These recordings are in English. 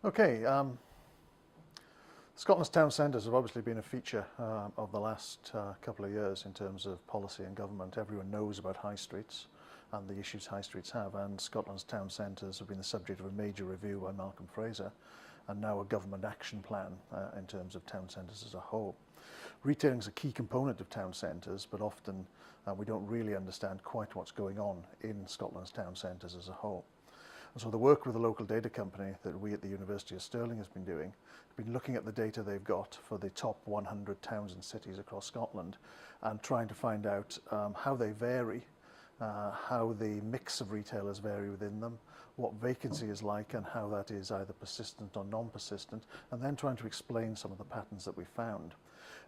Okay, Scotland's town centres have obviously been a feature of the last couple of years in terms of policy and government. Everyone knows about high streets and the issues high streets have, and Scotland's town centres have been the subject of a major review by Malcolm Fraser and now a government action plan in terms of town centres as a whole. Retailing is a key component of town centres, but often we don't really understand quite what's going on in Scotland's town centres as a whole. And so the work with the local data company that we at the University of Stirling has been doing, been looking at the data they've got for the top 100 towns and cities across Scotland and trying to find out how they vary, how the mix of retailers vary within them, what vacancy is like and how that is either persistent or non-persistent, and then trying to explain some of the patterns that we found.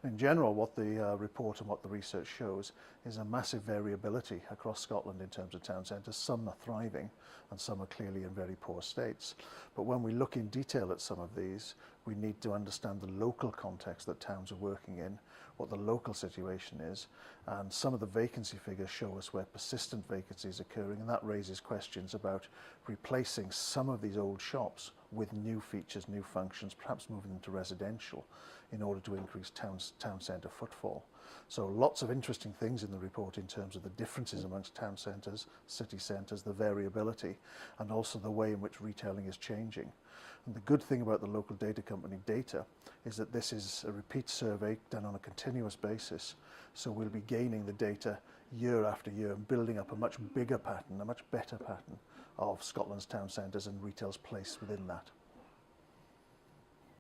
In general, what the report and what the research shows is a massive variability across Scotland in terms of town centres. Some are thriving and some are clearly in very poor states. But when we look in detail at some of these, we need to understand the local context that towns are working in, what the local situation is, and some of the vacancy figures show us where persistent vacancy is occurring, and that raises questions about replacing some of these old shops with new features, new functions, perhaps moving them to residential in order to increase town centre footfall. So lots of interesting things in the report in terms of the differences amongst town centres, city centres, the variability, and also the way in which retailing is changing. And the good thing about the local data company data is that this is a repeat survey done on a continuous basis. So we'll be gaining the data year after year and building up a much bigger pattern, a much better pattern of Scotland's town centres and retail's place within that.